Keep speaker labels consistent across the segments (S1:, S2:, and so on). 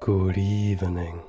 S1: Good evening.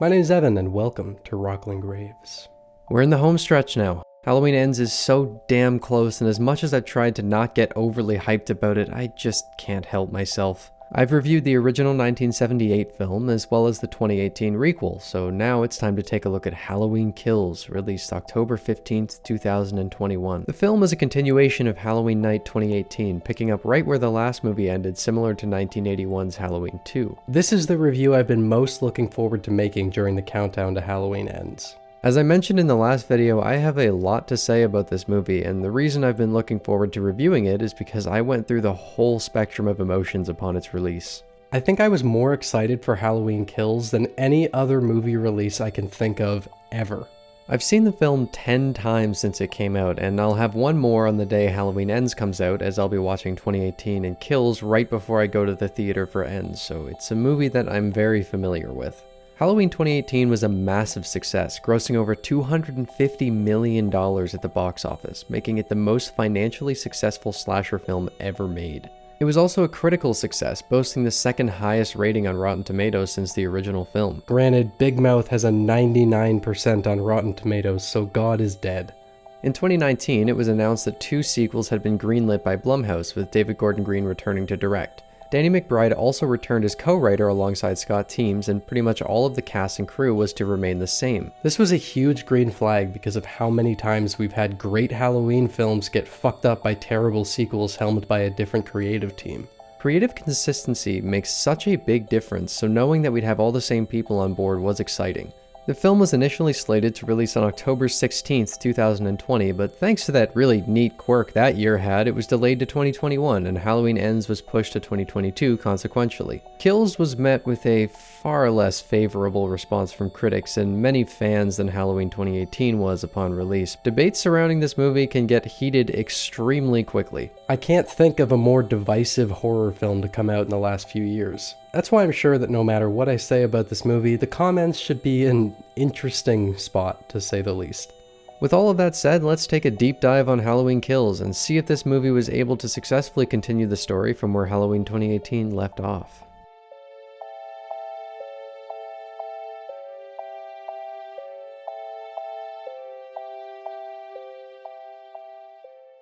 S1: My name is Evan and welcome to Rockland Graves.
S2: We're in the home stretch now. Halloween Ends is so damn close, and as much as I've tried to not get overly hyped about it, I just can't help myself. I've reviewed the original 1978 film as well as the 2018 requel, so now it's time to take a look at Halloween Kills, released October 15th, 2021. The film is a continuation of Halloween Night 2018, picking up right where the last movie ended, similar to 1981's Halloween 2.
S1: This is the review I've been most looking forward to making during the countdown to Halloween Ends.
S2: As I mentioned in the last video, I have a lot to say about this movie, and the reason I've been looking forward to reviewing it is because I went through the whole spectrum of emotions upon its release.
S1: I think I was more excited for Halloween Kills than any other movie release I can think of ever.
S2: I've seen the film 10 times since it came out, and I'll have one more on the day Halloween Ends comes out, as I'll be watching 2018 and Kills right before I go to the theater for Ends, so it's a movie that I'm very familiar with. Halloween 2018 was a massive success, grossing over $250 million at the box office, making it the most financially successful slasher film ever made. It was also a critical success, boasting the second highest rating on Rotten Tomatoes since the original film.
S1: Granted, Big Mouth has a 99% on Rotten Tomatoes, so God is dead.
S2: In 2019, it was announced that 2 sequels had been greenlit by Blumhouse, with David Gordon Green returning to direct. Danny McBride also returned as co-writer alongside Scott Teems, and pretty much all of the cast and crew was to remain the same.
S1: This was a huge green flag because of how many times we've had great Halloween films get fucked up by terrible sequels helmed by a different creative team.
S2: Creative consistency makes such a big difference, so knowing that we'd have all the same people on board was exciting. The film was initially slated to release on October 16th, 2020, but thanks to that really neat quirk that year had, it was delayed to 2021, and Halloween Ends was pushed to 2022 consequentially. Kills was met with a far less favorable response from critics and many fans than Halloween 2018 was upon release. Debates surrounding this movie can get heated extremely quickly.
S1: I can't think of a more divisive horror film to come out in the last few years. That's why I'm sure that no matter what I say about this movie, the comments should be an interesting spot, to say the least.
S2: With all of that said, let's take a deep dive on Halloween Kills and see if this movie was able to successfully continue the story from where Halloween 2018 left off.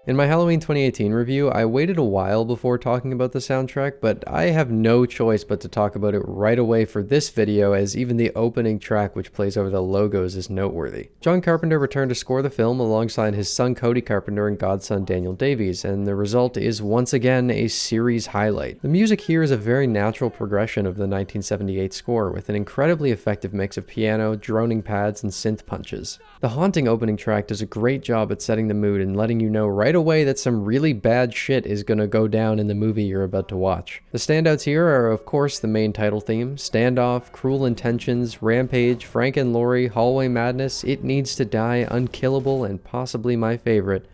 S2: In my Halloween 2018 review, I waited a while before talking about the soundtrack, but I have no choice but to talk about it right away for this video, as even the opening track, which plays over the logos, is noteworthy. John Carpenter returned to score the film alongside his son Cody Carpenter and godson Daniel Davies, and the result is once again a series highlight. The music here is a very natural progression of the 1978 score, with an incredibly effective mix of piano, droning pads, and synth punches. The haunting opening track does a great job at setting the mood and letting you know right away that some really bad shit is gonna go down in the movie you're about to watch. The standouts here are of course the main title theme, Standoff, Cruel Intentions, Rampage, Frank and Laurie, Hallway Madness, It Needs to Die, Unkillable, and possibly my favorite,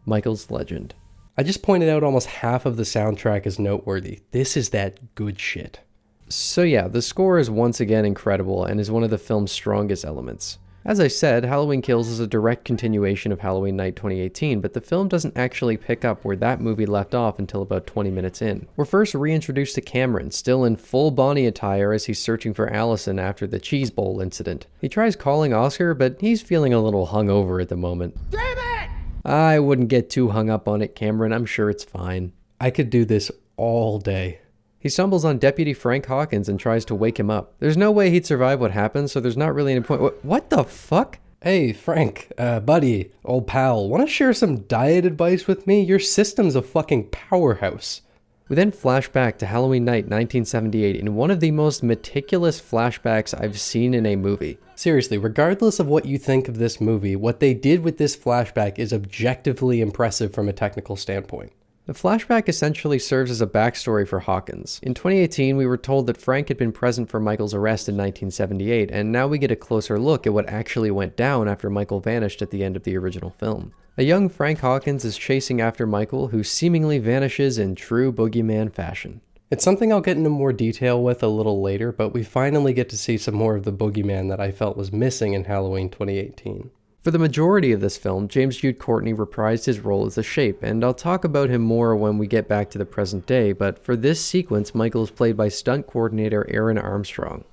S2: Michael's Legend.
S1: I just pointed out almost half of the soundtrack is noteworthy. This is that good shit.
S2: So yeah, the score is once again incredible and is one of the film's strongest elements. As I said, Halloween Kills is a direct continuation of Halloween Night 2018, but the film doesn't actually pick up where that movie left off until about 20 minutes in. We're first reintroduced to Cameron, still in full Bonnie attire as he's searching for Allison after the Cheese Bowl incident. He tries calling Oscar, but he's feeling a little hungover at the moment.
S3: Damn it!
S2: I wouldn't get too hung up on it, Cameron. I'm sure it's fine.
S1: I could do this all day.
S2: He stumbles on Deputy Frank Hawkins and tries to wake him up. There's no way he'd survive what happens, so there's not really any point. What the fuck?
S1: Hey, Frank, buddy, old pal, want to share some diet advice with me? Your system's a fucking powerhouse.
S2: We then flash back to Halloween Night 1978 in one of the most meticulous flashbacks I've seen in a movie.
S1: Seriously, regardless of what you think of this movie, what they did with this flashback is objectively impressive from a technical standpoint.
S2: The flashback essentially serves as a backstory for Hawkins. In 2018, we were told that Frank had been present for Michael's arrest in 1978, and now we get a closer look at what actually went down after Michael vanished at the end of the original film. A young Frank Hawkins is chasing after Michael, who seemingly vanishes in true boogeyman fashion.
S1: It's something I'll get into more detail with a little later, but we finally get to see some more of the boogeyman that I felt was missing in Halloween 2018.
S2: For For the majority of this film, James Jude Courtney reprised his role as the Shape, and I'll talk about him more when we get back to the present day, but for this sequence, Michael is played by stunt coordinator Aaron Armstrong.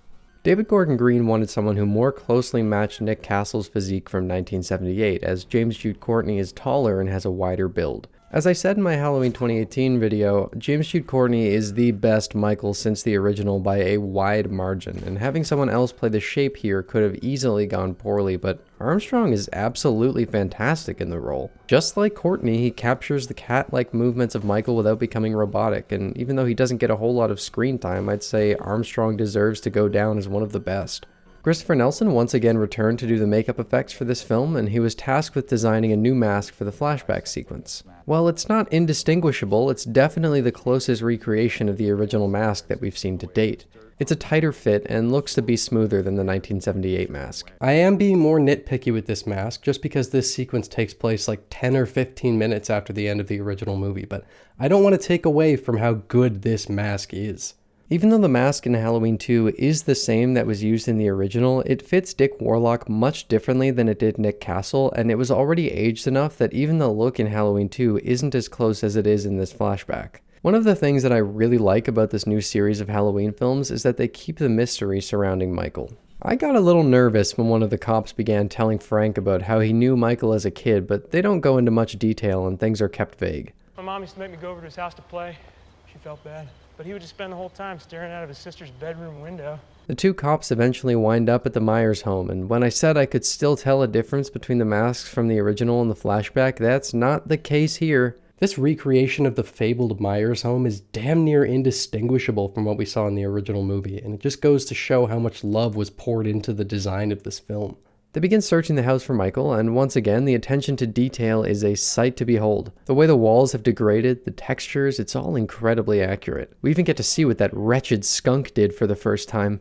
S2: David Gordon Green wanted someone who more closely matched Nick Castle's physique from 1978, as James Jude Courtney is taller and has a wider build. As I said in my Halloween 2018 video, James Jude Courtney is the best Michael since the original by a wide margin, and having someone else play the Shape here could have easily gone poorly, but Armstrong is absolutely fantastic in the role. Just like Courtney, he captures the cat-like movements of Michael without becoming robotic, and even though he doesn't get a whole lot of screen time, I'd say Armstrong deserves to go down as one of the best. Christopher Nelson once again returned to do the makeup effects for this film, and he was tasked with designing a new mask for the flashback sequence. While it's not indistinguishable, it's definitely the closest recreation of the original mask that we've seen to date. It's a tighter fit and looks to be smoother than the 1978 mask.
S1: I am being more nitpicky with this mask just because this sequence takes place like 10 or 15 minutes after the end of the original movie, but I don't want to take away from how good this mask is.
S2: Even though the mask in Halloween 2 is the same that was used in the original, it fits Dick Warlock much differently than it did Nick Castle, and it was already aged enough that even the look in Halloween 2 isn't as close as it is in this flashback. One of the things that I really like about this new series of Halloween films is that they keep the mystery surrounding Michael. I got a little nervous when one of the cops began telling Frank about how he knew Michael as a kid, but they don't go into much detail and things are kept vague.
S3: My mom used to make me go over to his house to play. She felt bad. But he would just spend the whole time staring out of his sister's bedroom window.
S2: The two cops eventually wind up at the Myers home, and when I said I could still tell a difference between the masks from the original and the flashback, that's not the case here.
S1: This recreation of the fabled Myers home is damn near indistinguishable from what we saw in the original movie, and it just goes to show how much love was poured into the design of this film.
S2: They begin searching the house for Michael, and once again, the attention to detail is a sight to behold. The way the walls have degraded, the textures, it's all incredibly accurate. We even get to see what that wretched skunk did for the first time.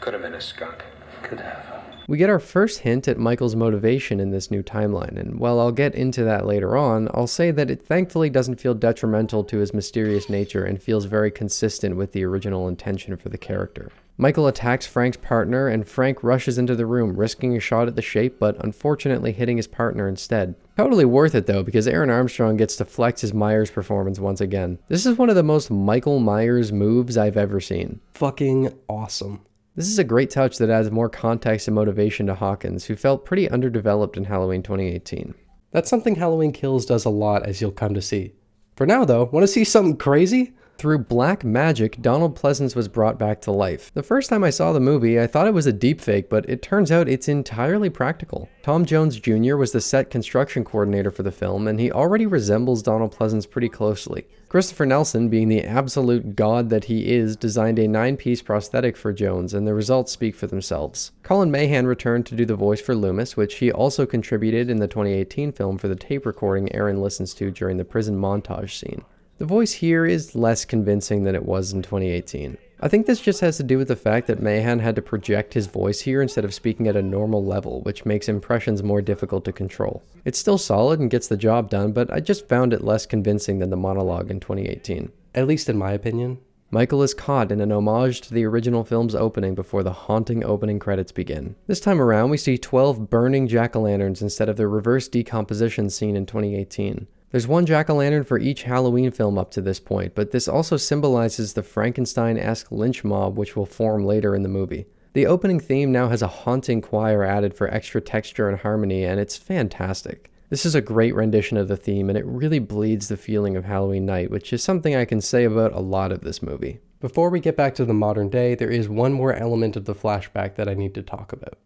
S4: Could have been a skunk. Could have.
S2: We get our first hint at Michael's motivation in this new timeline, and while I'll get into that later on, I'll say that it thankfully doesn't feel detrimental to his mysterious nature and feels very consistent with the original intention for the character. Michael attacks Frank's partner, and Frank rushes into the room, risking a shot at the Shape, but unfortunately hitting his partner instead. Totally worth it though, because Aaron Armstrong gets to flex his Myers performance once again. This is one of the most Michael Myers moves I've ever seen.
S1: Fucking awesome.
S2: This is a great touch that adds more context and motivation to Hawkins, who felt pretty underdeveloped in Halloween 2018.
S1: That's something Halloween Kills does a lot, as you'll come to see. For now though, want to see something crazy?
S2: Through black magic, Donald Pleasance was brought back to life. The first time I saw the movie, I thought it was a deepfake, but it turns out it's entirely practical. Tom Jones Jr. was the set construction coordinator for the film, and he already resembles Donald Pleasance pretty closely. Christopher Nelson, being the absolute god that he is, designed a 9-piece prosthetic for Jones, and the results speak for themselves. Colin Mahan returned to do the voice for Loomis, which he also contributed in the 2018 film for the tape recording Aaron listens to during the prison montage scene. The voice here is less convincing than it was in 2018. I think this just has to do with the fact that Mahan had to project his voice here instead of speaking at a normal level, which makes impressions more difficult to control. It's still solid and gets the job done, but I just found it less convincing than the monologue in 2018.
S1: At least in my opinion.
S2: Michael is caught in an homage to the original film's opening before the haunting opening credits begin. This time around, we see 12 burning jack-o'-lanterns instead of the reverse decomposition scene in 2018. There's one jack-o'-lantern for each Halloween film up to this point, but this also symbolizes the Frankenstein-esque lynch mob which will form later in the movie. The opening theme now has a haunting choir added for extra texture and harmony, and it's fantastic. This is a great rendition of the theme, and it really bleeds the feeling of Halloween night, which is something I can say about a lot of this movie.
S1: Before we get back to the modern day, there is one more element of the flashback that I need to talk about.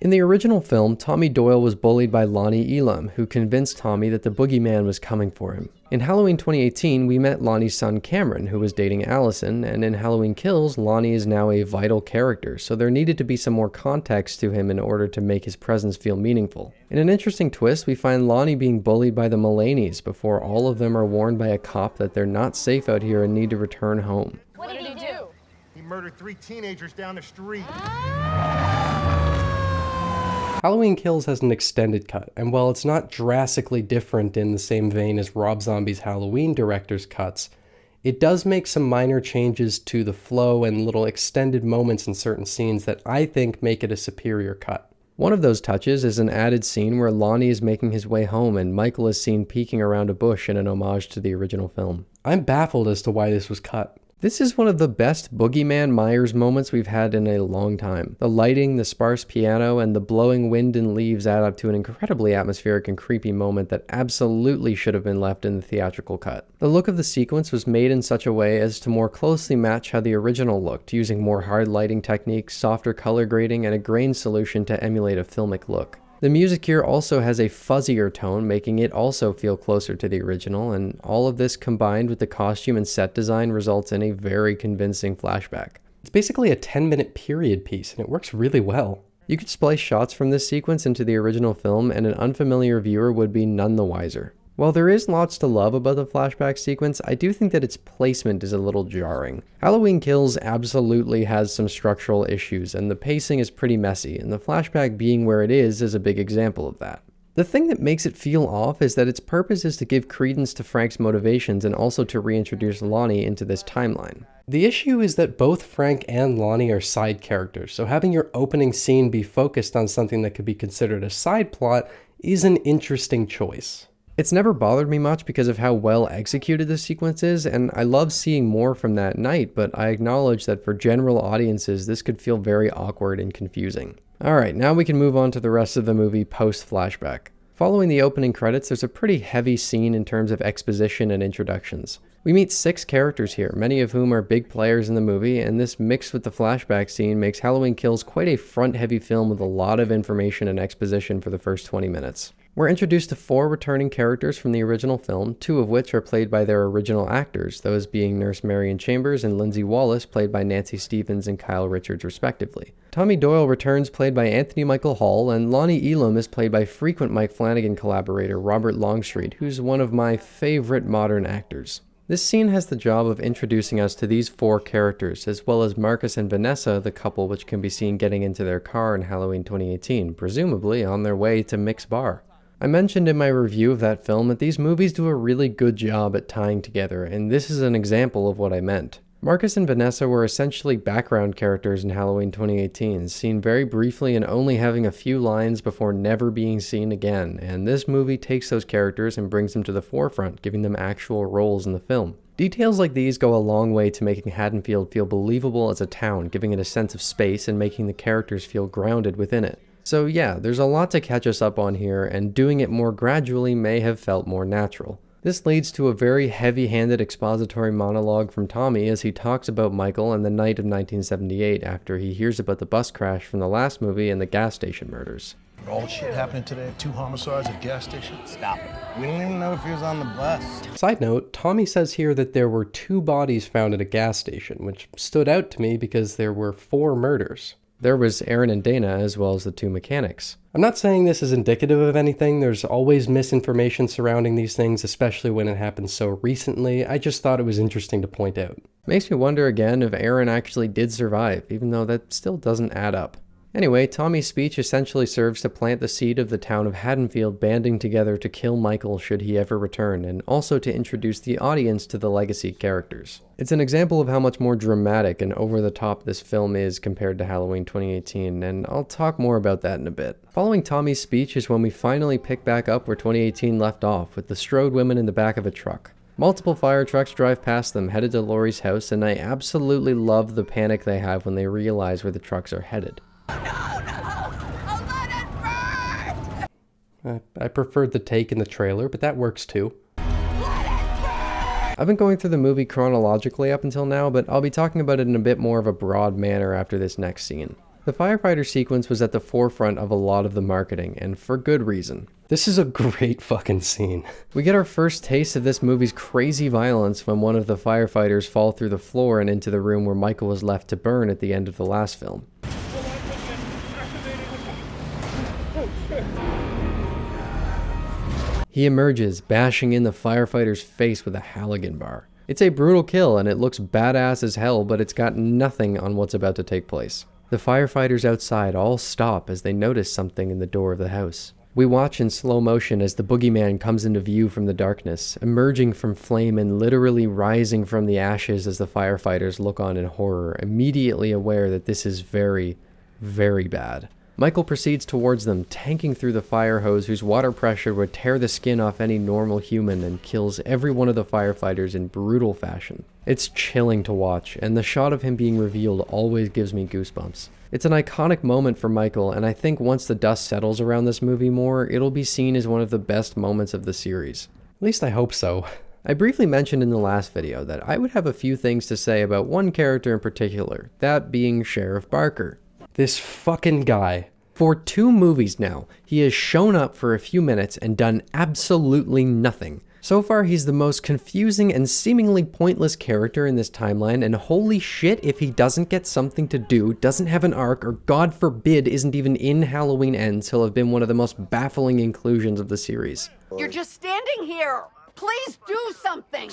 S2: In the original film, Tommy Doyle was bullied by Lonnie Elam, who convinced Tommy that the boogeyman was coming for him. In Halloween 2018, we met Lonnie's son Cameron, who was dating Allison, and in Halloween Kills, Lonnie is now a vital character, so there needed to be some more context to him in order to make his presence feel meaningful. In an interesting twist, we find Lonnie being bullied by the Mulaney's before all of them are warned by a cop that they're not safe out here and need to return home.
S5: What did he do?
S6: He murdered 3 teenagers down the street.
S1: Halloween Kills has an extended cut, and while it's not drastically different in the same vein as Rob Zombie's Halloween director's cuts, it does make some minor changes to the flow and little extended moments in certain scenes that I think make it a superior cut.
S2: One of those touches is an added scene where Lonnie is making his way home and Michael is seen peeking around a bush in an homage to the original film.
S1: I'm baffled as to why this was cut.
S2: This is one of the best Boogeyman Myers moments we've had in a long time. The lighting, the sparse piano, and the blowing wind and leaves add up to an incredibly atmospheric and creepy moment that absolutely should have been left in the theatrical cut. The look of the sequence was made in such a way as to more closely match how the original looked, using more hard lighting techniques, softer color grading, and a grain solution to emulate a filmic look. The music here also has a fuzzier tone, making it also feel closer to the original, and all of this combined with the costume and set design results in a very convincing flashback.
S1: It's basically a 10-minute period piece, and it works really well.
S2: You could splice shots from this sequence into the original film, and an unfamiliar viewer would be none the wiser. While there is lots to love about the flashback sequence, I do think that its placement is a little jarring. Halloween Kills absolutely has some structural issues, and the pacing is pretty messy, and the flashback being where it is a big example of that. The thing that makes it feel off is that its purpose is to give credence to Frank's motivations and also to reintroduce Lonnie into this timeline.
S1: The issue is that both Frank and Lonnie are side characters, so having your opening scene be focused on something that could be considered a side plot is an interesting choice.
S2: It's never bothered me much because of how well executed the sequence is, and I love seeing more from that night, but I acknowledge that for general audiences, this could feel very awkward and confusing. Alright, now we can move on to the rest of the movie post-flashback. Following the opening credits, there's a pretty heavy scene in terms of exposition and introductions. We meet 6 characters here, many of whom are big players in the movie, and this mixed with the flashback scene makes Halloween Kills quite a front-heavy film with a lot of information and exposition for the first 20 minutes. We're introduced to 4 returning characters from the original film, 2 of which are played by their original actors, those being Nurse Marion Chambers and Lindsay Wallace, played by Nancy Stevens and Kyle Richards respectively. Tommy Doyle returns, played by Anthony Michael Hall, and Lonnie Elam is played by frequent Mike Flanagan collaborator Robert Longstreet, who's one of my favorite modern actors. This scene has the job of introducing us to these 4 characters, as well as Marcus and Vanessa, the couple which can be seen getting into their car in Halloween 2018, presumably on their way to Mick's bar. I mentioned in my review of that film that these movies do a really good job at tying together, and this is an example of what I meant. Marcus and Vanessa were essentially background characters in Halloween 2018, seen very briefly and only having a few lines before never being seen again, and this movie takes those characters and brings them to the forefront, giving them actual roles in the film. Details like these go a long way to making Haddonfield feel believable as a town, giving it a sense of space and making the characters feel grounded within it. So yeah, there's a lot to catch us up on here, and doing it more gradually may have felt more natural. This leads to a very heavy-handed expository monologue from Tommy as he talks about Michael and the night of 1978 after he hears about the bus crash from the last movie and the gas station murders.
S5: All the shit happening today, 2 homicides at gas station. Stop it. We don't even know if he was on the bus.
S1: Side note, Tommy says here that there were 2 bodies found at a gas station, which stood out to me because there were 4 murders.
S2: There was Aaron and Dana, as well as the 2 mechanics.
S1: I'm not saying this is indicative of anything. There's always misinformation surrounding these things, especially when it happens so recently. I just thought it was interesting to point out.
S2: Makes me wonder again if Aaron actually did survive, even though that still doesn't add up. Anyway, Tommy's speech essentially serves to plant the seed of the town of Haddonfield banding together to kill Michael should he ever return, and also to introduce the audience to the legacy characters. It's an example of how much more dramatic and over-the-top this film is compared to Halloween 2018, and I'll talk more about that in a bit. Following Tommy's speech is when we finally pick back up where 2018 left off, with the Strode women in the back of a truck. Multiple fire trucks drive past them, headed to Laurie's house, and I absolutely love the panic they have when they realize where the trucks are headed.
S1: I preferred the take in the trailer, but that works too.
S2: I've been going through the movie chronologically up until now, but I'll be talking about it in a bit more of a broad manner after this next scene. The firefighter sequence was at the forefront of a lot of the marketing, and for good reason.
S1: This is a great fucking scene.
S2: We get our first taste of this movie's crazy violence when one of the firefighters fall through the floor and into the room where Michael was left to burn at the end of the last film. He emerges, bashing in the firefighter's face with a Halligan bar. It's a brutal kill and it looks badass as hell, but it's got nothing on what's about to take place. The firefighters outside all stop as they notice something in the door of the house. We watch in slow motion as the boogeyman comes into view from the darkness, emerging from flame and literally rising from the ashes as the firefighters look on in horror, immediately aware that this is very, very bad. Michael proceeds towards them, tanking through the fire hose whose water pressure would tear the skin off any normal human, and kills every one of the firefighters in brutal fashion. It's chilling to watch, and the shot of him being revealed always gives me goosebumps. It's an iconic moment for Michael, and I think once the dust settles around this movie more, it'll be seen as one of the best moments of the series.
S1: At least I hope so.
S2: I briefly mentioned in the last video that I would have a few things to say about one character in particular, that being Sheriff Barker.
S1: This fucking guy.
S2: For 2 movies now, he has shown up for a few minutes and done absolutely nothing. So far, he's the most confusing and seemingly pointless character in this timeline, and holy shit if he doesn't get something to do, doesn't have an arc, or God forbid isn't even in Halloween Ends, he'll have been one of the most baffling inclusions of the series.
S7: You're just standing here! Please do something!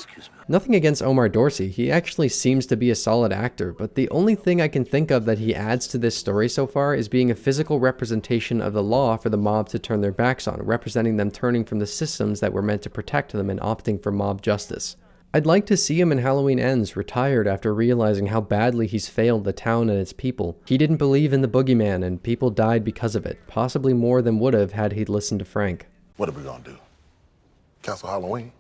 S2: Nothing against Omar Dorsey, he actually seems to be a solid actor, but the only thing I can think of that he adds to this story so far is being a physical representation of the law for the mob to turn their backs on, representing them turning from the systems that were meant to protect them and opting for mob justice. I'd like to see him in Halloween Ends, retired after realizing how badly he's failed the town and its people. He didn't believe in the boogeyman, and people died because of it, possibly more than would have had he listened to Frank.
S8: What are we gonna do? Cancel Halloween?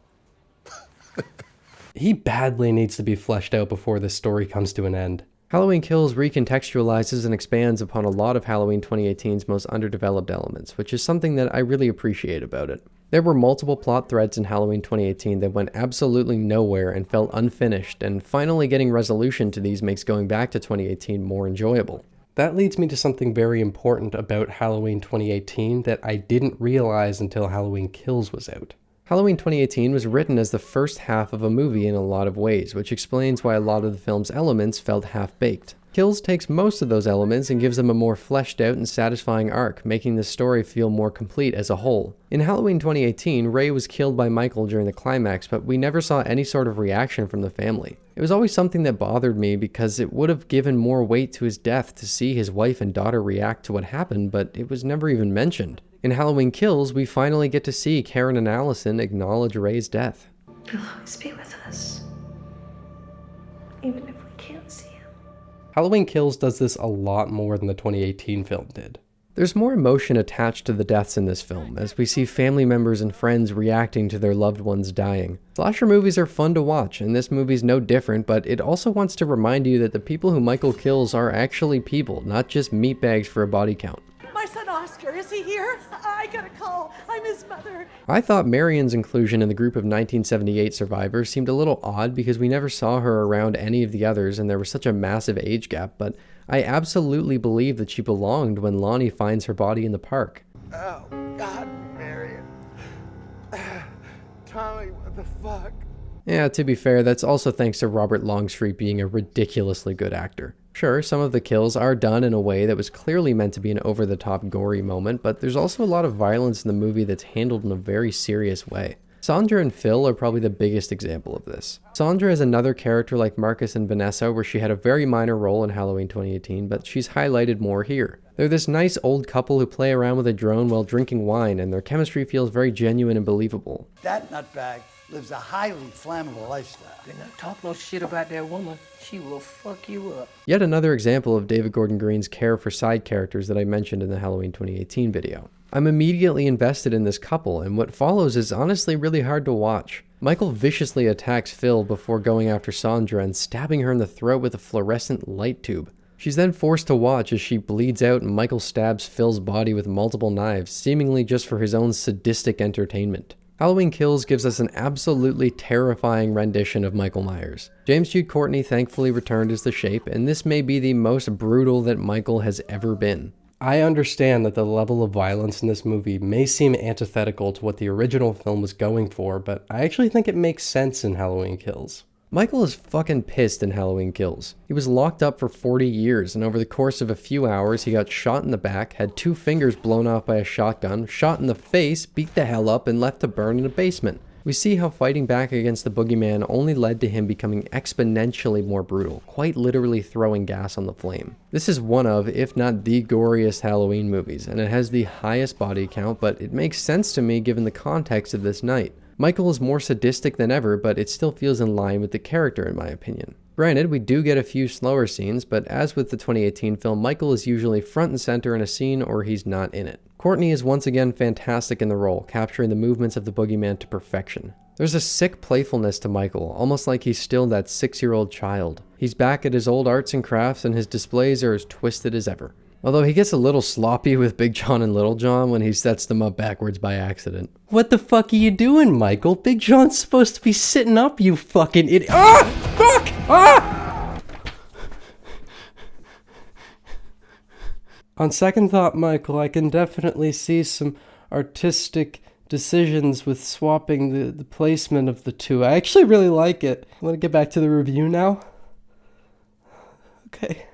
S1: He badly needs to be fleshed out before this story comes to an end.
S2: Halloween Kills recontextualizes and expands upon a lot of Halloween 2018's most underdeveloped elements, which is something that I really appreciate about it. There were multiple plot threads in Halloween 2018 that went absolutely nowhere and felt unfinished, and finally getting resolution to these makes going back to 2018 more enjoyable.
S1: That leads me to something very important about Halloween 2018 that I didn't realize until Halloween Kills was out.
S2: Halloween 2018 was written as the first half of a movie in a lot of ways, which explains why a lot of the film's elements felt half-baked. Kills takes most of those elements and gives them a more fleshed out and satisfying arc, making the story feel more complete as a whole. In Halloween 2018, Ray was killed by Michael during the climax, but we never saw any sort of reaction from the family. It was always something that bothered me because it would have given more weight to his death to see his wife and daughter react to what happened, but it was never even mentioned. In Halloween Kills, we finally get to see Karen and Allison acknowledge Ray's death.
S9: He'll always be with us, even if we can't see him.
S1: Halloween Kills does this a lot more than the 2018 film did.
S2: There's more emotion attached to the deaths in this film, as we see family members and friends reacting to their loved ones dying. Slasher movies are fun to watch, and this movie's no different, but it also wants to remind you that the people who Michael kills are actually people, not just meatbags for a body count.
S7: My son Oscar, is he here? I got a call. I'm his mother.
S2: I thought Marion's inclusion in the group of 1978 survivors seemed a little odd because we never saw her around any of the others and there was such a massive age gap, but I absolutely believe that she belonged when Lonnie finds her body in the park.
S5: Oh, God, Marion. Tommy, what the fuck?
S2: Yeah, to be fair, that's also thanks to Robert Longstreet being a ridiculously good actor. Sure, some of the kills are done in a way that was clearly meant to be an over-the-top gory moment, but there's also a lot of violence in the movie that's handled in a very serious way. Sandra and Phil are probably the biggest example of this. Sandra is another character like Marcus and Vanessa where she had a very minor role in Halloween 2018, but she's highlighted more here. They're this nice old couple who play around with a drone while drinking wine, and their chemistry feels very genuine and believable.
S10: That nutbag lives a highly flammable lifestyle.
S11: Do not talk no shit about that woman. She will fuck you up.
S2: Yet another example of David Gordon Green's care for side characters that I mentioned in the Halloween 2018 video. I'm immediately invested in this couple, and what follows is honestly really hard to watch. Michael viciously attacks Phil before going after Sandra and stabbing her in the throat with a fluorescent light tube. She's then forced to watch as she bleeds out and Michael stabs Phil's body with multiple knives, seemingly just for his own sadistic entertainment. Halloween Kills gives us an absolutely terrifying rendition of Michael Myers. James Jude Courtney thankfully returned as the Shape, and this may be the most brutal that Michael has ever been.
S1: I understand that the level of violence in this movie may seem antithetical to what the original film was going for, but I actually think it makes sense in Halloween Kills.
S2: Michael is fucking pissed in Halloween Kills. He was locked up for 40 years, and over the course of a few hours, he got shot in the back, had 2 fingers blown off by a shotgun, shot in the face, beat the hell up, and left to burn in a basement. We see how fighting back against the boogeyman only led to him becoming exponentially more brutal, quite literally throwing gas on the flame. This is one of, if not the goriest Halloween movies, and it has the highest body count, but it makes sense to me given the context of this night. Michael is more sadistic than ever, but it still feels in line with the character in my opinion. Granted, we do get a few slower scenes, but as with the 2018 film, Michael is usually front and center in a scene or he's not in it. Courtney is once again fantastic in the role, capturing the movements of the boogeyman to perfection. There's a sick playfulness to Michael, almost like he's still that 6-year-old child. He's back at his old arts and crafts, and his displays are as twisted as ever. Although he gets a little sloppy with Big John and Little John when he sets them up backwards by accident.
S1: What the fuck are you doing, Michael? Big John's supposed to be sitting up, you fucking idiot. Ah! Fuck! Ah! On second thought, Michael, I can definitely see some artistic decisions with swapping the placement of the two. I actually really like it. Want to get back to the review now? Okay.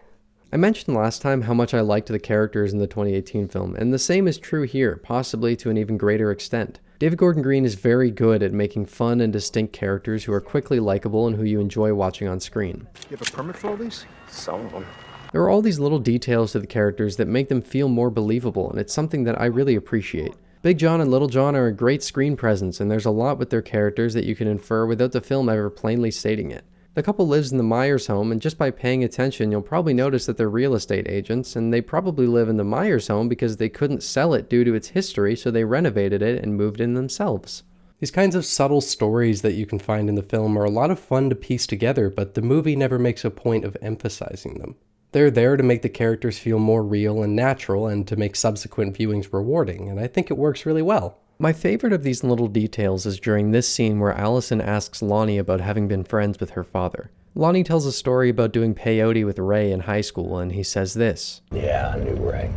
S2: I mentioned last time how much I liked the characters in the 2018 film, and the same is true here, possibly to an even greater extent. David Gordon Green is very good at making fun and distinct characters who are quickly likable and who you enjoy watching on screen.
S6: You have a permit for all these?
S4: Some of them.
S2: There are all these little details to the characters that make them feel more believable, and it's something that I really appreciate. Big John and Little John are a great screen presence, and there's a lot with their characters that you can infer without the film ever plainly stating it. The couple lives in the Myers home, and just by paying attention, you'll probably notice that they're real estate agents, and they probably live in the Myers home because they couldn't sell it due to its history, so they renovated it and moved in themselves.
S1: These kinds of subtle stories that you can find in the film are a lot of fun to piece together, but the movie never makes a point of emphasizing them. They're there to make the characters feel more real and natural, and to make subsequent viewings rewarding, and I think it works really well.
S2: My favorite of these little details is during this scene where Allison asks Lonnie about having been friends with her father. Lonnie tells a story about doing peyote with Ray in high school, and he says this.
S12: Yeah, I knew Ray.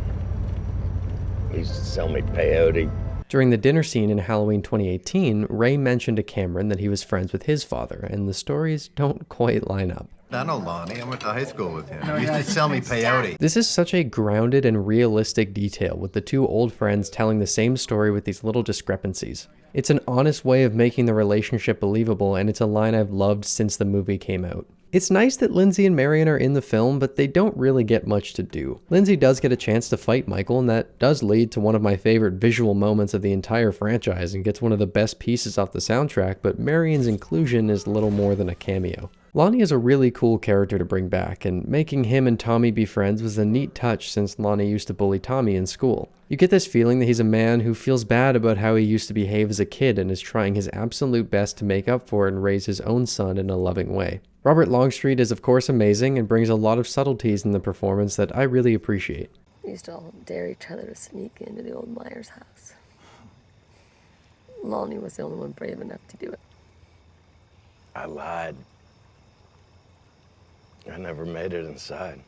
S12: He used to sell me peyote.
S2: During the dinner scene in Halloween 2018, Ray mentioned to Cameron that he was friends with his father, and the stories don't quite line up.
S13: I know Lonnie. I went to high school with him. He used to sell me peyote.
S2: This is such a grounded and realistic detail, with the two old friends telling the same story with these little discrepancies. It's an honest way of making the relationship believable, and it's a line I've loved since the movie came out. It's nice that Lindsay and Marion are in the film, but they don't really get much to do. Lindsay does get a chance to fight Michael, and that does lead to one of my favorite visual moments of the entire franchise and gets one of the best pieces off the soundtrack, but Marion's inclusion is little more than a cameo. Lonnie is a really cool character to bring back, and making him and Tommy be friends was a neat touch since Lonnie used to bully Tommy in school. You get this feeling that he's a man who feels bad about how he used to behave as a kid and is trying his absolute best to make up for it and raise his own son in a loving way. Robert Longstreet is of course amazing and brings a lot of subtleties in the performance that I really appreciate.
S9: We used to all dare each other to sneak into the old Myers house. Lonnie was the only one brave enough to do it.
S12: I lied. I never made it inside.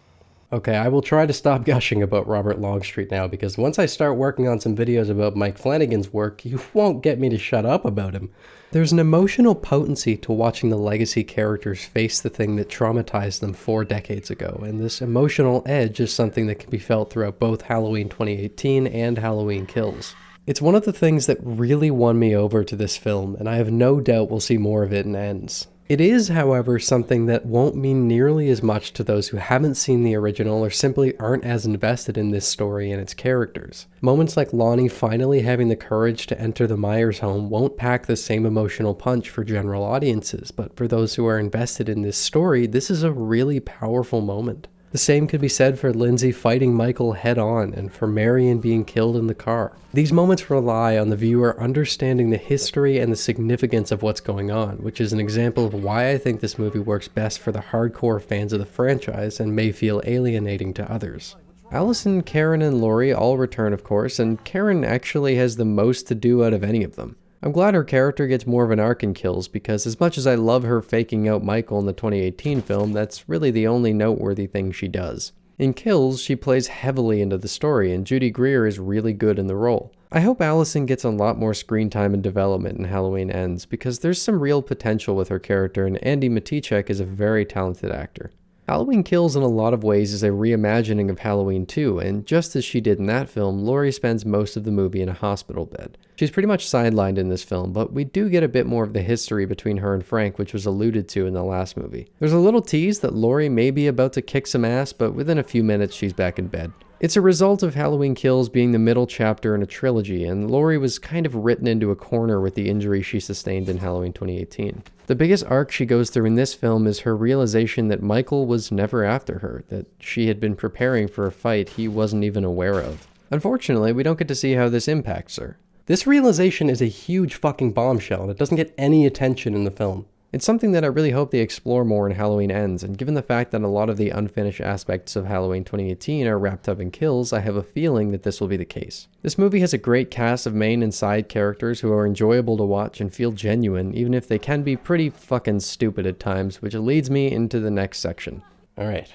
S1: Okay, I will try to stop gushing about Robert Longstreet now, because once I start working on some videos about Mike Flanagan's work, you won't get me to shut up about him. There's an emotional potency to watching the legacy characters face the thing that traumatized them 4 decades ago, and this emotional edge is something that can be felt throughout both Halloween 2018 and Halloween Kills. It's one of the things that really won me over to this film, and I have no doubt we'll see more of it in Ends. It is, however, something that won't mean nearly as much to those who haven't seen the original or simply aren't as invested in this story and its characters. Moments like Lonnie finally having the courage to enter the Myers home won't pack the same emotional punch for general audiences, but for those who are invested in this story, this is a really powerful moment. The same could be said for Lindsay fighting Michael head-on and for Marion being killed in the car. These moments rely on the viewer understanding the history and the significance of what's going on, which is an example of why I think this movie works best for the hardcore fans of the franchise and may feel alienating to others. Allison, Karen, and Laurie all return, of course, and Karen actually has the most to do out of any of them. I'm glad her character gets more of an arc in Kills, because as much as I love her faking out Michael in the 2018 film, that's really the only noteworthy thing she does. In Kills, she plays heavily into the story, and Judy Greer is really good in the role. I hope Allison gets a lot more screen time and development in Halloween Ends, because there's some real potential with her character, and Andy Matichak is a very talented actor. Halloween Kills in a lot of ways is a reimagining of Halloween 2, and just as she did in that film, Laurie spends most of the movie in a hospital bed. She's pretty much sidelined in this film, but we do get a bit more of the history between her and Frank, which was alluded to in the last movie. There's a little tease that Laurie may be about to kick some ass, but within a few minutes she's back in bed. It's a result of Halloween Kills being the middle chapter in a trilogy, and Laurie was kind of written into a corner with the injury she sustained in Halloween 2018.
S2: The biggest arc she goes through in this film is her realization that Michael was never after her, that she had been preparing for a fight he wasn't even aware of. Unfortunately, we don't get to see how this impacts her.
S1: This realization is a huge fucking bombshell, and it doesn't get any attention in the film.
S2: It's something that I really hope they explore more in Halloween Ends, and given the fact that a lot of the unfinished aspects of Halloween 2018 are wrapped up in kills, I have a feeling that this will be the case. This movie has a great cast of main and side characters who are enjoyable to watch and feel genuine, even if they can be pretty fucking stupid at times, which leads me into the next section.
S1: Alright,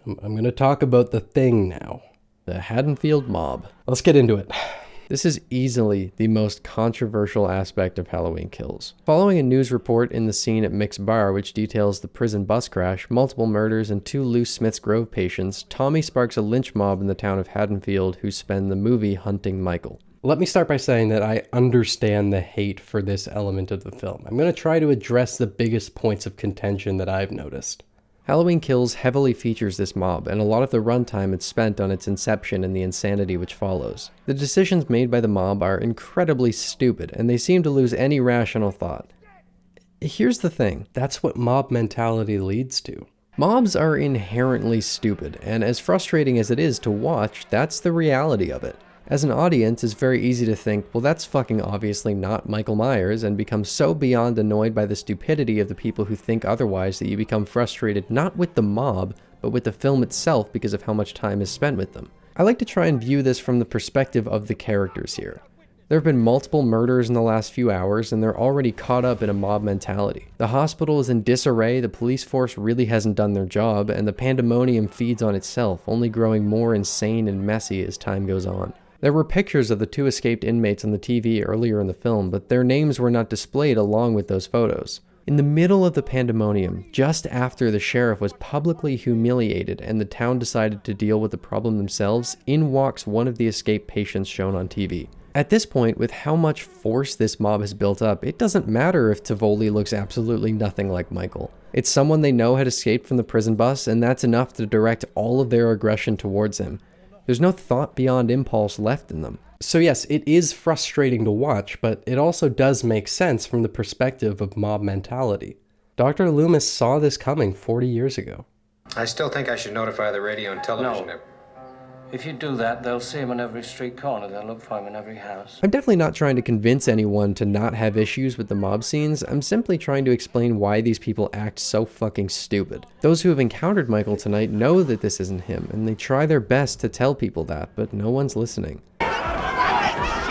S1: I'm gonna talk about the thing now.
S2: The Haddonfield Mob.
S1: Let's get into it.
S2: This is easily the most controversial aspect of Halloween Kills. Following a news report in the scene at Mick's Bar, which details the prison bus crash, multiple murders, and 2 loose Smith's Grove patients, Tommy sparks a lynch mob in the town of Haddonfield who spend the movie hunting Michael.
S1: Let me start by saying that I understand the hate for this element of the film. I'm going to try to address the biggest points of contention that I've noticed.
S2: Halloween Kills heavily features this mob, and a lot of the runtime it's spent on its inception and the insanity which follows. The decisions made by the mob are incredibly stupid, and they seem to lose any rational thought. Here's the thing.
S1: That's what mob mentality leads to.
S2: Mobs are inherently stupid, and as frustrating as it is to watch, that's the reality of it. As an audience, it's very easy to think, well, that's fucking obviously not Michael Myers, and become so beyond annoyed by the stupidity of the people who think otherwise that you become frustrated not with the mob, but with the film itself because of how much time is spent with them. I like to try and view this from the perspective of the characters here. There have been multiple murders in the last few hours, and they're already caught up in a mob mentality. The hospital is in disarray, the police force really hasn't done their job, and the pandemonium feeds on itself, only growing more insane and messy as time goes on. There were pictures of the 2 escaped inmates on the TV earlier in the film, but their names were not displayed along with those photos. In the middle of the pandemonium, just after the sheriff was publicly humiliated and the town decided to deal with the problem themselves, in walks one of the escaped patients shown on TV. At this point, with how much force this mob has built up, it doesn't matter if Tivoli looks absolutely nothing like Michael. It's someone they know had escaped from the prison bus, and that's enough to direct all of their aggression towards him. There's no thought beyond impulse left in them.
S1: So yes, it is frustrating to watch, but it also does make sense from the perspective of mob mentality. Dr. Loomis saw this coming 40 years ago.
S4: I still think I should notify the radio and television.
S11: No. If you do that, they'll see him on every street corner. They'll look for him in every house.
S2: I'm definitely not trying to convince anyone to not have issues with the mob scenes. I'm simply trying to explain why these people act so fucking stupid. Those who have encountered Michael tonight know that this isn't him, and they try their best to tell people that, but no one's listening.
S1: I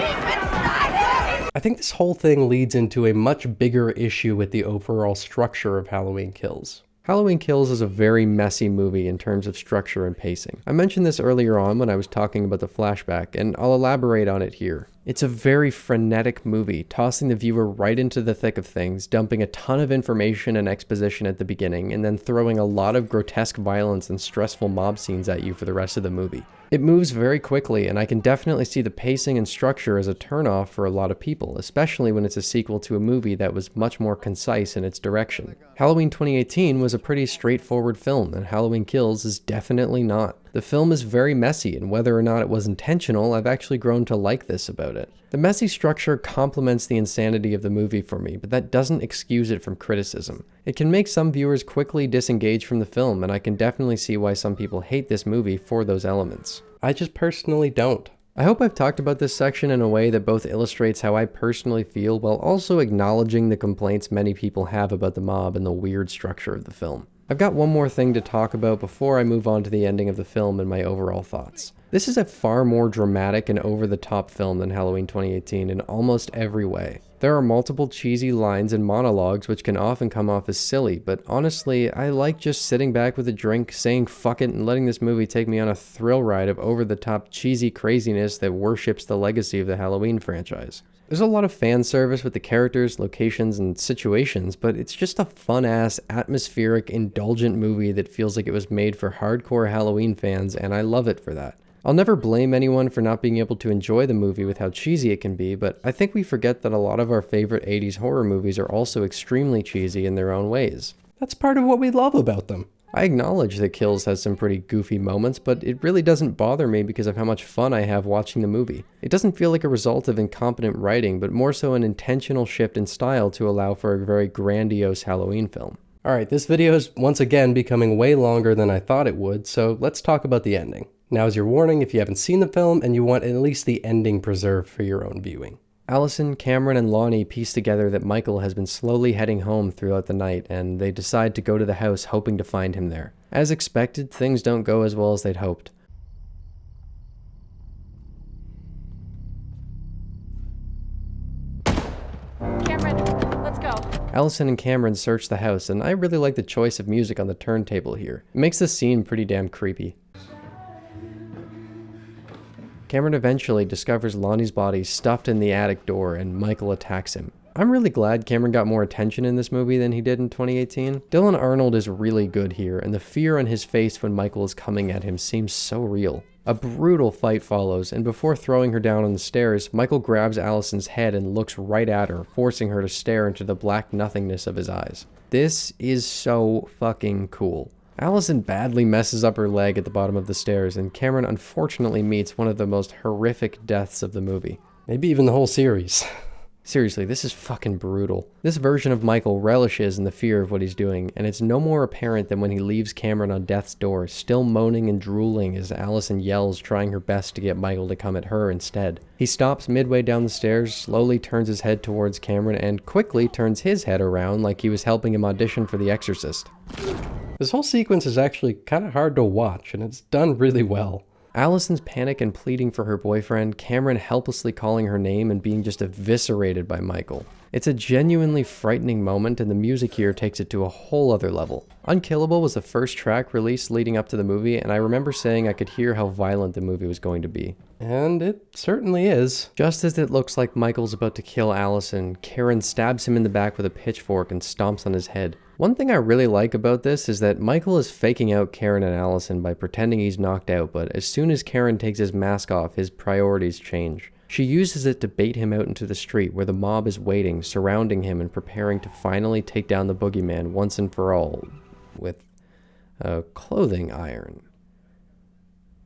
S1: think this whole thing leads into a much bigger issue with the overall structure of Halloween Kills.
S2: Halloween Kills is a very messy movie in terms of structure and pacing. I mentioned this earlier on when I was talking about the flashback, and I'll elaborate on it here. It's a very frenetic movie, tossing the viewer right into the thick of things, dumping a ton of information and exposition at the beginning, and then throwing a lot of grotesque violence and stressful mob scenes at you for the rest of the movie. It moves very quickly, and I can definitely see the pacing and structure as a turnoff for a lot of people, especially when it's a sequel to a movie that was much more concise in its direction. Halloween 2018 was a pretty straightforward film, and Halloween Kills is definitely not. The film is very messy, and whether or not it was intentional, I've actually grown to like this about it. The messy structure complements the insanity of the movie for me, but that doesn't excuse it from criticism. It can make some viewers quickly disengage from the film, and I can definitely see why some people hate this movie for those elements.
S1: I just personally don't.
S2: I hope I've talked about this section in a way that both illustrates how I personally feel while also acknowledging the complaints many people have about the mob and the weird structure of the film. I've got one more thing to talk about before I move on to the ending of the film and my overall thoughts. This is a far more dramatic and over-the-top film than Halloween 2018 in almost every way. There are multiple cheesy lines and monologues which can often come off as silly, but honestly, I like just sitting back with a drink, saying fuck it, and letting this movie take me on a thrill ride of over-the-top cheesy craziness that worships the legacy of the Halloween franchise. There's a lot of fan service with the characters, locations, and situations, but it's just a fun-ass, atmospheric, indulgent movie that feels like it was made for hardcore Halloween fans, and I love it for that. I'll never blame anyone for not being able to enjoy the movie with how cheesy it can be, but I think we forget that a lot of our favorite 80s horror movies are also extremely cheesy in their own ways.
S1: That's part of what we love about them.
S2: I acknowledge that Kills has some pretty goofy moments, but it really doesn't bother me because of how much fun I have watching the movie. It doesn't feel like a result of incompetent writing, but more so an intentional shift in style to allow for a very grandiose Halloween film.
S1: Alright, this video is once again becoming way longer than I thought it would, so let's talk about the ending. Now is your warning if you haven't seen the film and you want at least the ending preserved for your own viewing.
S2: Allison, Cameron, and Lonnie piece together that Michael has been slowly heading home throughout the night, and they decide to go to the house hoping to find him there. As expected, things don't go as well as they'd hoped.
S7: Cameron, let's go.
S2: Allison and Cameron search the house, and I really like the choice of music on the turntable here. It makes the scene pretty damn creepy. Cameron eventually discovers Lonnie's body stuffed in the attic door, and Michael attacks him. I'm really glad Cameron got more attention in this movie than he did in 2018. Dylan Arnold is really good here, and the fear on his face when Michael is coming at him seems so real. A brutal fight follows, and before throwing her down on the stairs, Michael grabs Allison's head and looks right at her, forcing her to stare into the black nothingness of his eyes. This is so fucking cool. Allison badly messes up her leg at the bottom of the stairs, and Cameron unfortunately meets one of the most horrific deaths of the movie.
S1: Maybe even the whole series.
S2: Seriously, this is fucking brutal. This version of Michael relishes in the fear of what he's doing, and it's no more apparent than when he leaves Cameron on death's door, still moaning and drooling as Allison yells, trying her best to get Michael to come at her instead. He stops midway down the stairs, slowly turns his head towards Cameron, and quickly turns his head around like he was helping him audition for The Exorcist.
S1: This whole sequence is actually kind of hard to watch, and it's done really well.
S2: Allison's panic and pleading for her boyfriend, Cameron helplessly calling her name and being just eviscerated by Michael. It's a genuinely frightening moment, and the music here takes it to a whole other level. Unkillable was the first track released leading up to the movie, and I remember saying I could hear how violent the movie was going to be.
S1: And it certainly is.
S2: Just as it looks like Michael's about to kill Allison, Karen stabs him in the back with a pitchfork and stomps on his head. One thing I really like about this is that Michael is faking out Karen and Allison by pretending he's knocked out, but as soon as Karen takes his mask off, his priorities change. She uses it to bait him out into the street where the mob is waiting, surrounding him and preparing to finally take down the boogeyman once and for all with a clothing iron.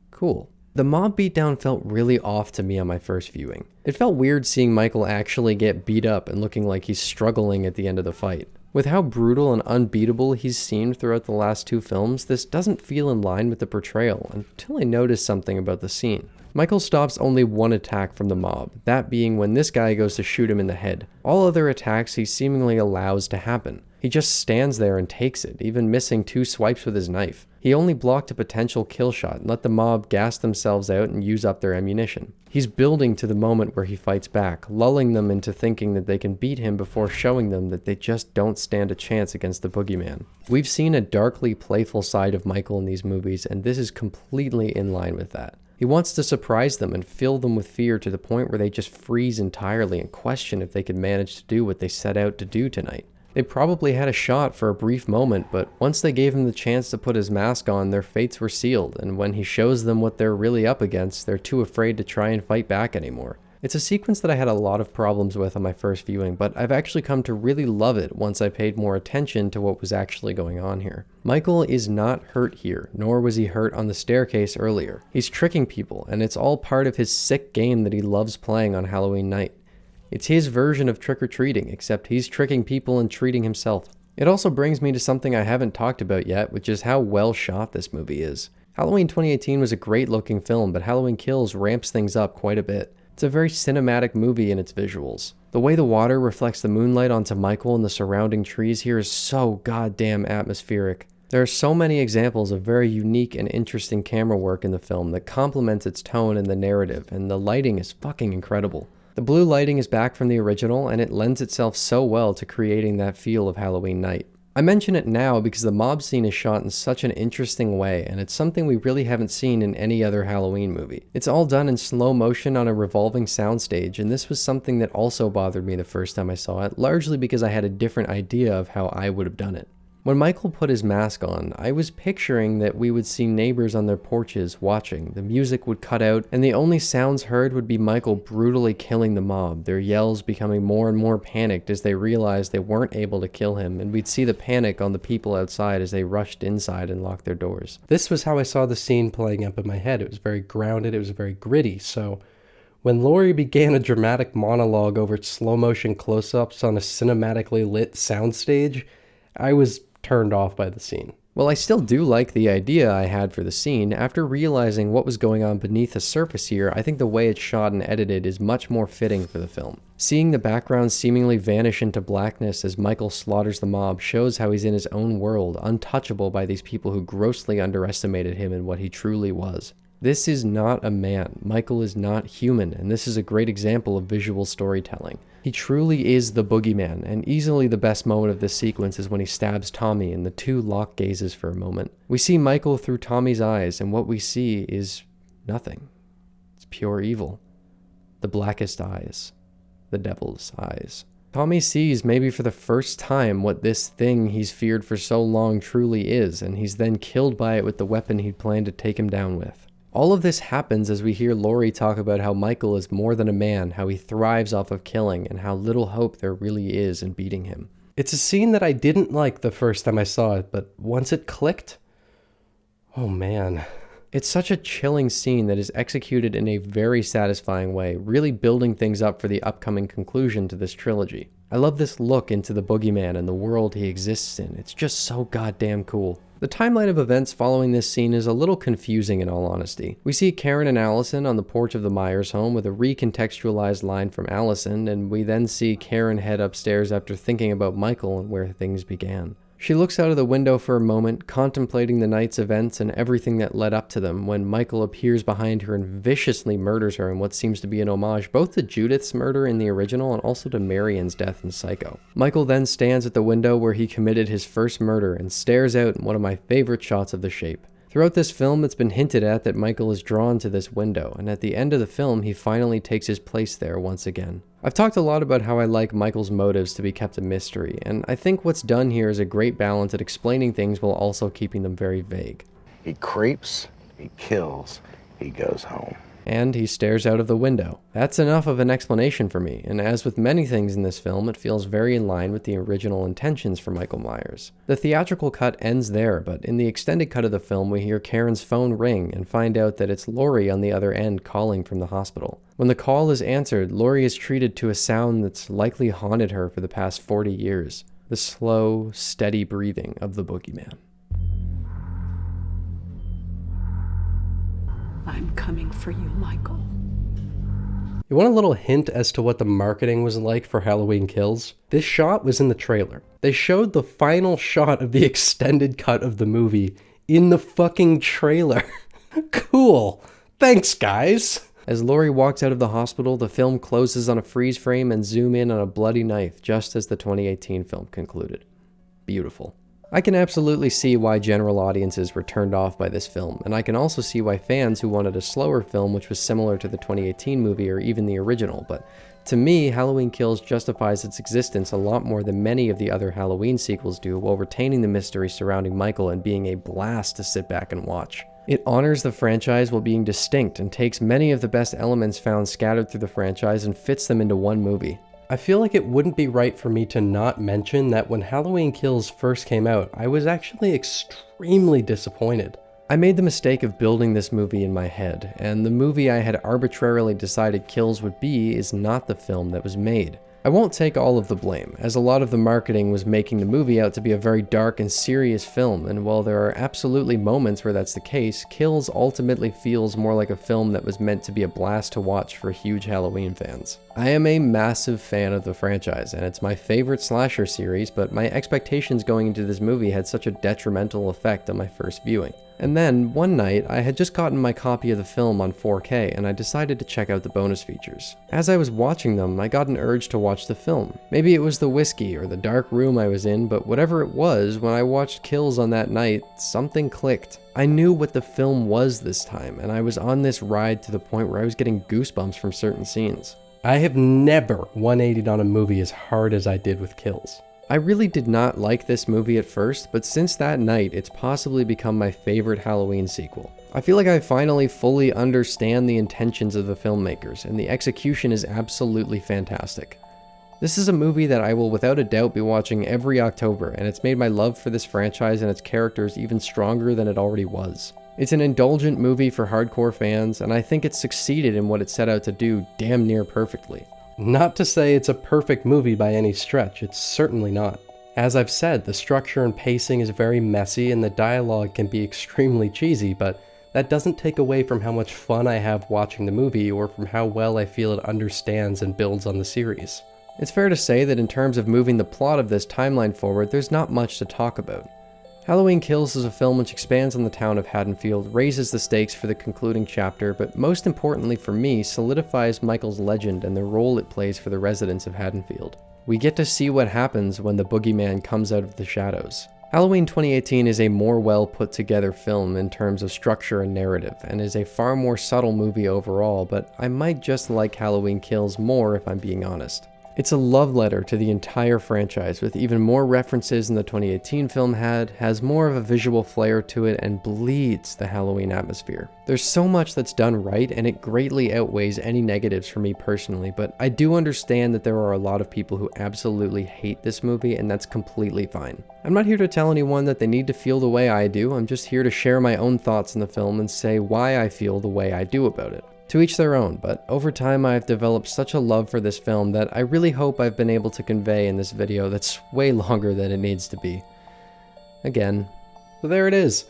S2: Cool. The mob beatdown felt really off to me on my first viewing. It felt weird seeing Michael actually get beat up and looking like he's struggling at the end of the fight. With how brutal and unbeatable he's seemed throughout the last two films, this doesn't feel in line with the portrayal until I notice something about the scene. Michael stops only one attack from the mob, that being when this guy goes to shoot him in the head. All other attacks he seemingly allows to happen. He just stands there and takes it, even missing 2 swipes with his knife. He only blocked a potential kill shot and let the mob gas themselves out and use up their ammunition. He's building to the moment where he fights back, lulling them into thinking that they can beat him before showing them that they just don't stand a chance against the boogeyman. We've seen a darkly playful side of Michael in these movies, and this is completely in line with that. He wants to surprise them and fill them with fear to the point where they just freeze entirely and question if they could manage to do what they set out to do tonight. They probably had a shot for a brief moment, but once they gave him the chance to put his mask on, their fates were sealed, and when he shows them what they're really up against, they're too afraid to try and fight back anymore. It's a sequence that I had a lot of problems with on my first viewing, but I've actually come to really love it once I paid more attention to what was actually going on here. Michael is not hurt here, nor was he hurt on the staircase earlier. He's tricking people, and it's all part of his sick game that he loves playing on Halloween night. It's his version of trick-or-treating, except he's tricking people and treating himself. It also brings me to something I haven't talked about yet, which is how well shot this movie is. Halloween 2018 was a great looking film, but Halloween Kills ramps things up quite a bit. It's a very cinematic movie in its visuals. The way the water reflects the moonlight onto Michael and the surrounding trees here is so goddamn atmospheric. There are so many examples of very unique and interesting camera work in the film that complements its tone and the narrative, and the lighting is fucking incredible. The blue lighting is back from the original, and it lends itself so well to creating that feel of Halloween night. I mention it now because the mob scene is shot in such an interesting way, and it's something we really haven't seen in any other Halloween movie. It's all done in slow motion on a revolving soundstage, and this was something that also bothered me the first time I saw it, largely because I had a different idea of how I would have done it. When Michael put his mask on, I was picturing that we would see neighbors on their porches watching, the music would cut out, and the only sounds heard would be Michael brutally killing the mob, their yells becoming more and more panicked as they realized they weren't able to kill him, and we'd see the panic on the people outside as they rushed inside and locked their doors.
S1: This was how I saw the scene playing up in my head. It was very grounded, it was very gritty, so when Laurie began a dramatic monologue over slow-motion close-ups on a cinematically lit soundstage, I was turned off by the scene.
S2: Well, I still do like the idea I had for the scene. After realizing what was going on beneath the surface here, I think the way it's shot and edited is much more fitting for the film. Seeing the background seemingly vanish into blackness as Michael slaughters the mob shows how he's in his own world, untouchable by these people who grossly underestimated him and what he truly was. This is not a man. Michael is not human, and this is a great example of visual storytelling. He truly is the boogeyman, and easily the best moment of this sequence is when he stabs Tommy and the two lock gazes for a moment. We see Michael through Tommy's eyes, and what we see is nothing. It's pure evil. The blackest eyes. The devil's eyes. Tommy sees, maybe for the first time, what this thing he's feared for so long truly is, and he's then killed by it with the weapon he'd planned to take him down with. All of this happens as we hear Laurie talk about how Michael is more than a man, how he thrives off of killing, and how little hope there really is in beating him.
S1: It's a scene that I didn't like the first time I saw it, but once it clicked, oh man.
S2: It's such a chilling scene that is executed in a very satisfying way, really building things up for the upcoming conclusion to this trilogy. I love this look into the boogeyman and the world he exists in. It's just so goddamn cool. The timeline of events following this scene is a little confusing in all honesty. We see Karen and Allison on the porch of the Myers home with a recontextualized line from Allison, and we then see Karen head upstairs after thinking about Michael and where things began. She looks out of the window for a moment, contemplating the night's events and everything that led up to them, when Michael appears behind her and viciously murders her in what seems to be an homage both to Judith's murder in the original and also to Marion's death in Psycho. Michael then stands at the window where he committed his first murder and stares out in one of my favorite shots of The Shape. Throughout this film, it's been hinted at that Michael is drawn to this window, and at the end of the film, he finally takes his place there once again. I've talked a lot about how I like Michael's motives to be kept a mystery, and I think what's done here is a great balance at explaining things while also keeping them very vague.
S5: He creeps, he kills, he goes home.
S2: And he stares out of the window. That's enough of an explanation for me, and as with many things in this film, it feels very in line with the original intentions for Michael Myers. The theatrical cut ends there, but in the extended cut of the film, we hear Karen's phone ring and find out that it's Laurie on the other end calling from the hospital. When the call is answered, Laurie is treated to a sound that's likely haunted her for the past 40 years. The slow, steady breathing of the boogeyman.
S7: I'm coming for you, Michael.
S1: You want a little hint as to what the marketing was like for Halloween Kills? This shot was in the trailer. They showed the final shot of the extended cut of the movie in the fucking trailer. Cool. Thanks, guys.
S2: As Laurie walks out of the hospital, the film closes on a freeze frame and zoom in on a bloody knife, just as the 2018 film concluded. Beautiful. I can absolutely see why general audiences were turned off by this film, and I can also see why fans who wanted a slower film which was similar to the 2018 movie or even the original, but to me, Halloween Kills justifies its existence a lot more than many of the other Halloween sequels do, while retaining the mystery surrounding Michael and being a blast to sit back and watch. It honors the franchise while being distinct and takes many of the best elements found scattered through the franchise and fits them into one movie.
S1: I feel like it wouldn't be right for me to not mention that when Halloween Kills first came out, I was actually extremely disappointed.
S2: I made the mistake of building this movie in my head, and the movie I had arbitrarily decided Kills would be is not the film that was made. I won't take all of the blame, as a lot of the marketing was making the movie out to be a very dark and serious film, and while there are absolutely moments where that's the case, Kills ultimately feels more like a film that was meant to be a blast to watch for huge Halloween fans. I am a massive fan of the franchise, and it's my favorite slasher series, but my expectations going into this movie had such a detrimental effect on my first viewing. And then, one night, I had just gotten my copy of the film on 4K, and I decided to check out the bonus features. As I was watching them, I got an urge to watch the film. Maybe it was the whiskey or the dark room I was in, but whatever it was, when I watched Kills on that night, something clicked. I knew what the film was this time, and I was on this ride to the point where I was getting goosebumps from certain scenes.
S1: I have never 180'd on a movie as hard as I did with Kills.
S2: I really did not like this movie at first, but since that night, it's possibly become my favorite Halloween sequel. I feel like I finally fully understand the intentions of the filmmakers, and the execution is absolutely fantastic. This is a movie that I will without a doubt be watching every October, and it's made my love for this franchise and its characters even stronger than it already was. It's an indulgent movie for hardcore fans, and I think it succeeded in what it set out to do damn near perfectly.
S1: Not to say it's a perfect movie by any stretch, it's certainly not. As I've said, the structure and pacing is very messy and the dialogue can be extremely cheesy, but that doesn't take away from how much fun I have watching the movie or from how well I feel it understands and builds on the series.
S2: It's fair to say that in terms of moving the plot of this timeline forward, there's not much to talk about. Halloween Kills is a film which expands on the town of Haddonfield, raises the stakes for the concluding chapter, but most importantly for me, solidifies Michael's legend and the role it plays for the residents of Haddonfield. We get to see what happens when the boogeyman comes out of the shadows. Halloween 2018 is a more well put together film in terms of structure and narrative, and is a far more subtle movie overall, but I might just like Halloween Kills more if I'm being honest. It's a love letter to the entire franchise, with even more references than the 2018 film had, has more of a visual flair to it, and bleeds the Halloween atmosphere. There's so much that's done right, and it greatly outweighs any negatives for me personally, but I do understand that there are a lot of people who absolutely hate this movie, and that's completely fine. I'm not here to tell anyone that they need to feel the way I do, I'm just here to share my own thoughts on the film and say why I feel the way I do about it. To each their own, but over time I've developed such a love for this film that I really hope I've been able to convey in this video that's way longer than it needs to be. Again.
S1: So there it is.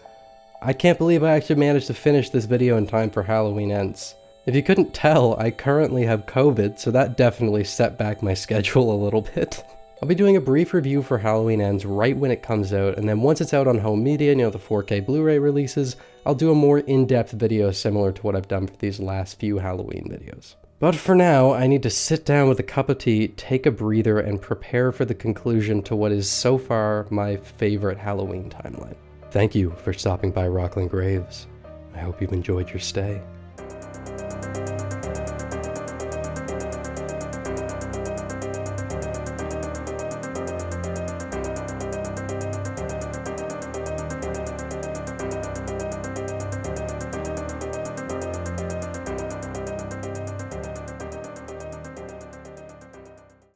S1: I can't believe I actually managed to finish this video in time for Halloween Ends. If you couldn't tell, I currently have COVID, so that definitely set back my schedule a little bit. I'll be doing a brief review for Halloween Ends right when it comes out, and then once it's out on home media, the 4K Blu-ray releases, I'll do a more in-depth video similar to what I've done for these last few Halloween videos. But for now, I need to sit down with a cup of tea, take a breather, and prepare for the conclusion to what is so far my favorite Halloween timeline. Thank you for stopping by Rockland Graves. I hope you've enjoyed your stay.